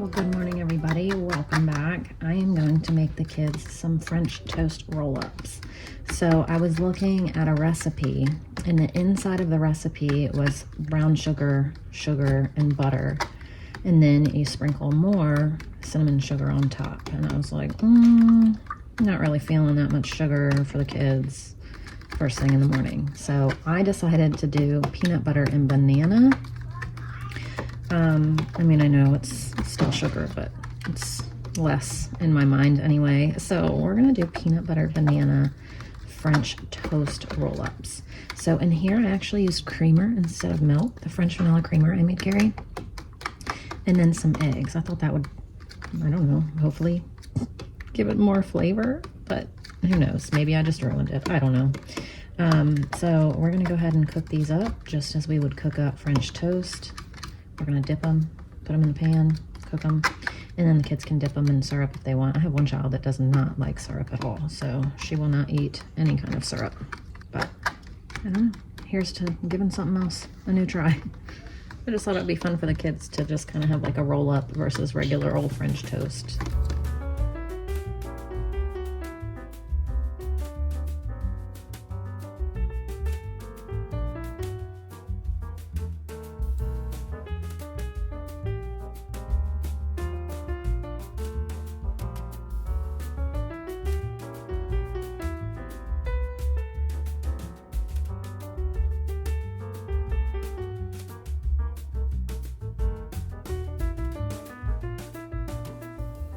Well, good morning, everybody. Welcome back. I am going to make the kids some French toast roll-ups. So I was looking at a recipe, and the inside of the recipe was brown sugar, and butter. And then you sprinkle more cinnamon sugar on top. And I was like, not really feeling that much sugar for the kids first thing in the morning. So I decided to do peanut butter and banana. I mean, I know it's still sugar, but it's less in my mind anyway. So we're gonna do peanut butter banana French toast roll-ups. So in here, I actually used creamer instead of milk, the French vanilla creamer I made Gary, and then some eggs. I thought that would, I don't know, hopefully give it more flavor, but who knows? Maybe I just ruined it. I don't know. So we're gonna go ahead and cook these up just as we would cook up French toast. We're gonna dip them, put them in the pan, cook them, and then the kids can dip them in syrup if they want. I have one child that does not like syrup at all, so she will not eat any kind of syrup. But I don't know, here's to giving something else a new try. I just thought it'd be fun for the kids to just kind of have like a roll up versus regular old French toast.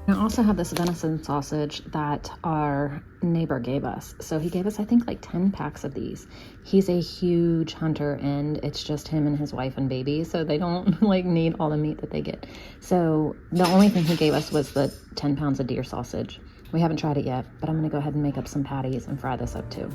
I also have this venison sausage that our neighbor gave us. So he gave us, I think, like 10 packs of these. He's a huge hunter, and it's just him and his wife and baby, so they don't like need all the meat that they get. So the only thing he gave us was the 10 pounds of deer sausage. We haven't tried it yet, but I'm gonna go ahead and make up some patties and fry this up too.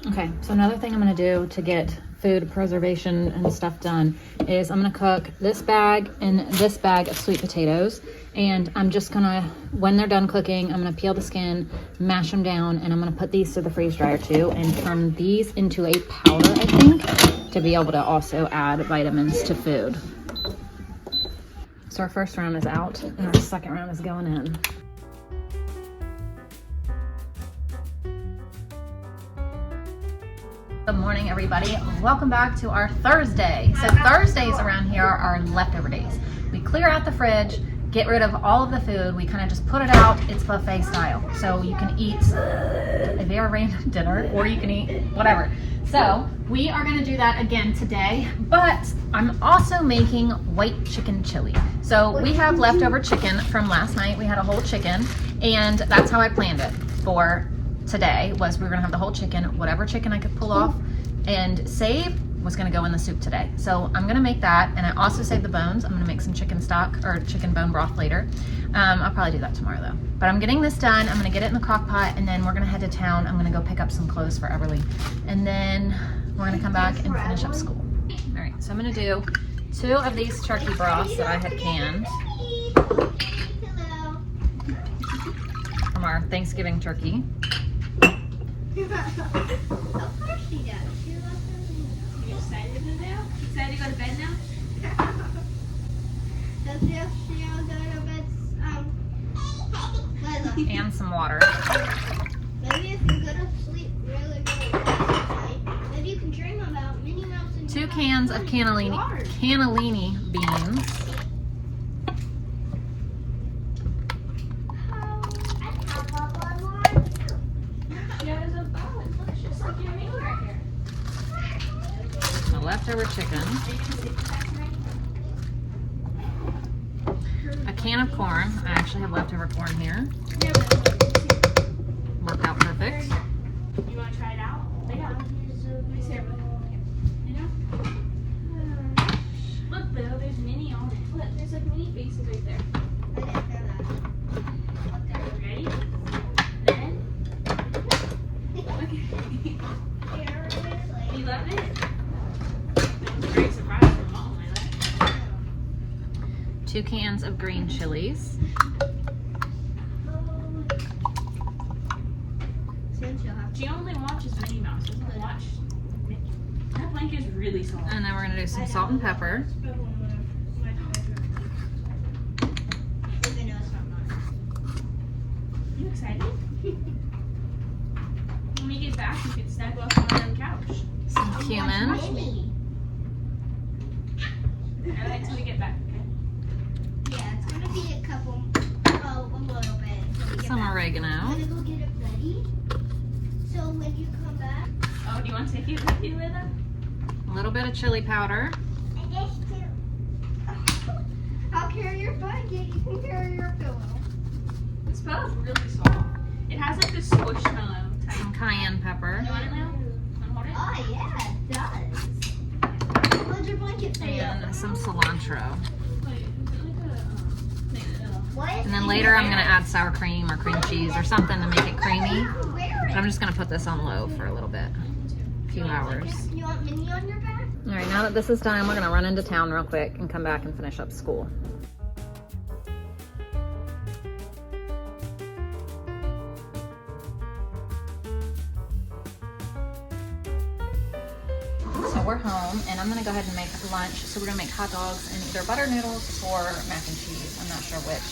Okay, so another thing I'm gonna do to get food preservation and stuff done is I'm gonna cook this bag and this bag of sweet potatoes, and I'm just gonna, when they're done cooking, I'm gonna peel the skin, mash them down, and I'm gonna put these to the freeze dryer too and turn these into a powder, I think, to be able to also add vitamins to food. So our first round is out and our second round is going in. Good morning, everybody. Welcome back to our Thursday. So Thursdays around here are leftover days. We clear out the fridge, get rid of all of the food. We kind of just put it out. It's buffet style. So you can eat a very random dinner, or you can eat whatever. So we are going to do that again today, but I'm also making white chicken chili. So we have leftover chicken from last night. We had a whole chicken, and that's how I planned it for today. Was we were gonna have the whole chicken, whatever chicken I could pull off and save was gonna go in the soup today. So I'm gonna make that, and I also saved the bones. I'm gonna make some chicken stock or chicken bone broth later. I'll probably do that tomorrow though. But I'm getting this done. I'm gonna get it in the crock pot, and then we're gonna head to town. I'm gonna go pick up some clothes for Everly, and then we're gonna come back and finish up school. All right, so I'm gonna do 2 of these turkey broths that I had canned from our Thanksgiving turkey. Of course she does. You're excited to move out? Excited to go to bed now? Does she go to bed? And some water. Maybe if you go to sleep really fast, maybe you can dream about Minnie Mouse and 2 cans of cannellini beans. Leftover chicken, a can of corn. I actually have leftover corn here. Worked out perfect. You want to try it out? Yeah. Look, Bill, there's Minnie on it. Look, there's like Minnie faces right there. Ready? Then, you love it? Very surprised from Mom. I love it. 2 cans of green chilies. Send then she'll have to. She only watches Minnie Mouse, doesn't watch Mickey. That blanket is really soft. And then we're gonna do some salt and pepper. Even though it's not mine. You excited? When we get back, you can snuggle up on the couch. Some cumin. Minnie. All right, till we get back, okay? Yeah, it's gonna be a couple, a little bit until we get Some back. oregano. I'm gonna go get it ready. So when you come back. Oh, do you want to take it with you, Lila? A little bit of chili powder. And this too. I'll carry your blanket. You can carry your pillow. This pillow's really soft. It has like this squishmallow type. Some cayenne pepper. You want it, Lila? Want to hold it? Oh yeah, it does. Hold your blanket for you. And some cilantro. Wait, is it like a What? And then later I'm gonna add sour cream or cream cheese or something to make it creamy. Wear But I'm just gonna put this on low for a little bit. A few hours. You want Minnie on your back? All right, now that this is done, we're gonna run into town real quick and come back and finish up school. So we're home and I'm gonna go ahead and make lunch. So we're gonna make hot dogs and either butter noodles or mac and cheese. I'm not sure which.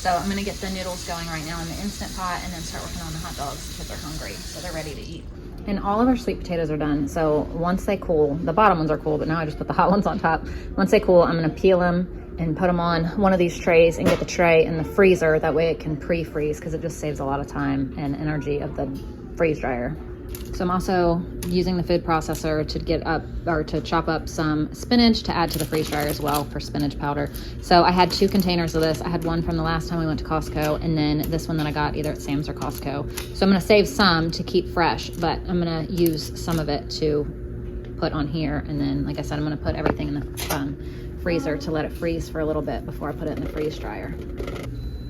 So I'm gonna get the noodles going right now in the Instant Pot and then start working on the hot dogs because they're hungry. So they're ready to eat. And all of our sweet potatoes are done. So once they cool, the bottom ones are cool, but now I just put the hot ones on top. Once they cool, I'm gonna peel them and put them on one of these trays and get the tray in the freezer. That way it can pre-freeze because it just saves a lot of time and energy of the freeze dryer. So I'm also using the food processor to get up or to chop up some spinach to add to the freeze dryer as well for spinach powder. So I had 2 containers of this. I had one from the last time we went to Costco and then this one that I got either at Sam's or Costco. So I'm gonna save some to keep fresh, but I'm gonna use some of it to put on here. And then, like I said, I'm gonna put everything in the freezer to let it freeze for a little bit before I put it in the freeze dryer.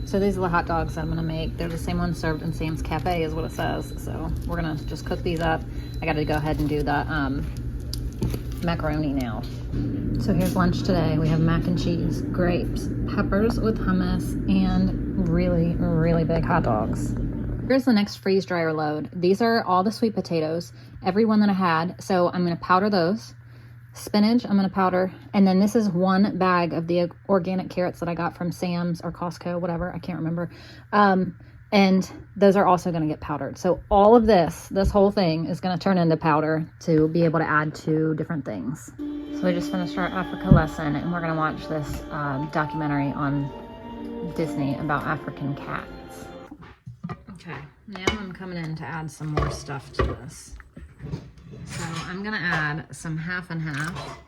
So these are the hot dogs I'm gonna make. They're the same ones served in Sam's Cafe is what it says. So we're gonna just cook these up. I gotta go ahead and do the macaroni now. So here's lunch today. We have mac and cheese, grapes, peppers with hummus, and really, really big hot dogs. Here's the next freeze dryer load. These are all the sweet potatoes, every one that I had. So I'm gonna powder those. Spinach, I'm gonna powder. And then this is 1 bag of the organic carrots that I got from Sam's or Costco, whatever, I can't remember. And those are also gonna get powdered. So all of this whole thing is gonna turn into powder to be able to add to different things. So we just finished our Africa lesson and we're gonna watch this documentary on Disney about African cats. Okay, now I'm coming in to add some more stuff to this. So I'm gonna add some half and half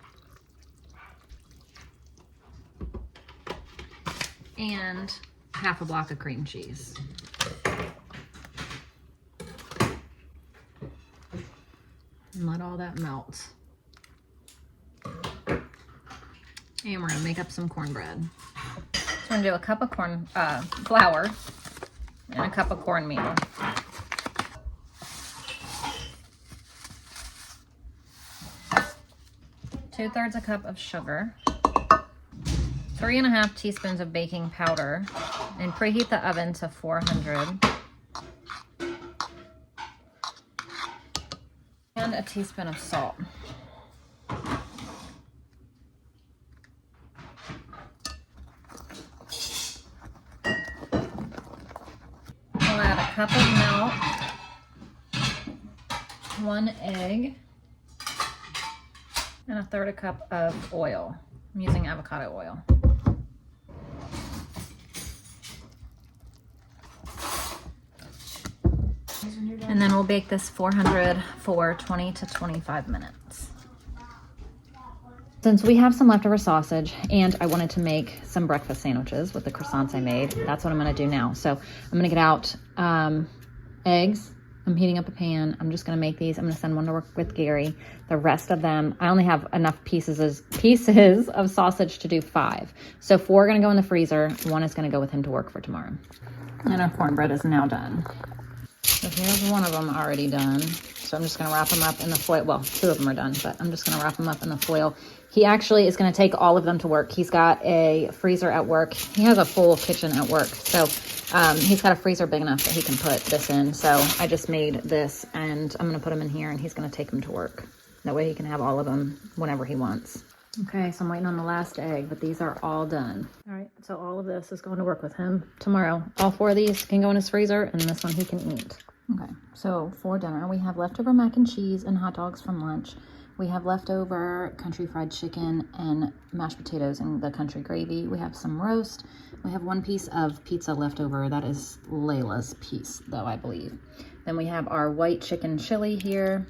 and half a block of cream cheese. And let all that melt. And we're gonna make up some cornbread. So we're gonna do a cup of flour and a cup of cornmeal. 2/3 a cup of sugar, 3½ teaspoons of baking powder, and preheat the oven to 400. And a teaspoon of salt. We'll add a cup of milk, 1 egg, and 1/3 a cup of oil. I'm using avocado oil. And then we'll bake this 400 for 20 to 25 minutes. Since we have some leftover sausage and I wanted to make some breakfast sandwiches with the croissants I made, that's what I'm gonna do now. So I'm gonna get out eggs. I'm heating up a pan. I'm just gonna make these. I'm gonna send one to work with Gary. The rest of them, I only have enough pieces of sausage to do 5. So 4 are gonna go in the freezer. 1 is gonna go with him to work for tomorrow. And our cornbread is now done. So here's one of them already done. So I'm just gonna wrap them up in the foil. Well, 2 of them are done, but I'm just gonna wrap them up in the foil. He actually is gonna take all of them to work. He's got a freezer at work. He has a full kitchen at work. So He's got a freezer big enough that he can put this in. So I just made this, and I'm going to put him in here, and he's going to take him to work. That way he can have all of them whenever he wants. Okay, so I'm waiting on the last egg, but these are all done. All right, so all of this is going to work with him tomorrow. All 4 of these can go in his freezer, and this one he can eat. Okay, so for dinner, we have leftover mac and cheese and hot dogs from lunch. We have leftover country fried chicken and mashed potatoes and the country gravy. We have some roast. We have 1 piece of pizza left over. That is Layla's piece, though, I believe. Then we have our white chicken chili here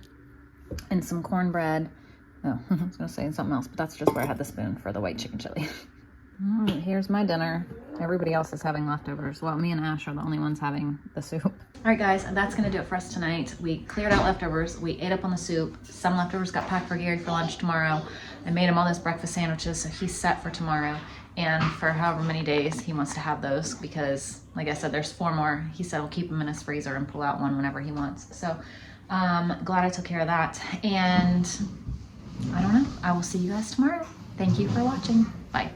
and some cornbread. Oh, I was gonna say something else, but that's just where I had the spoon for the white chicken chili. All right, here's my dinner. Everybody else is having leftovers. Well, me and Ash are the only ones having the soup. All right, guys, that's gonna do it for us tonight. We cleared out leftovers. We ate up on the soup. Some leftovers got packed for Gary for lunch tomorrow. I made him all those breakfast sandwiches, so he's set for tomorrow. And for however many days he wants to have those, because like I said, there's 4 more. He said he'll keep them in his freezer and pull out one whenever he wants. So glad I took care of that. And I don't know, I will see you guys tomorrow. Thank you for watching. Bye.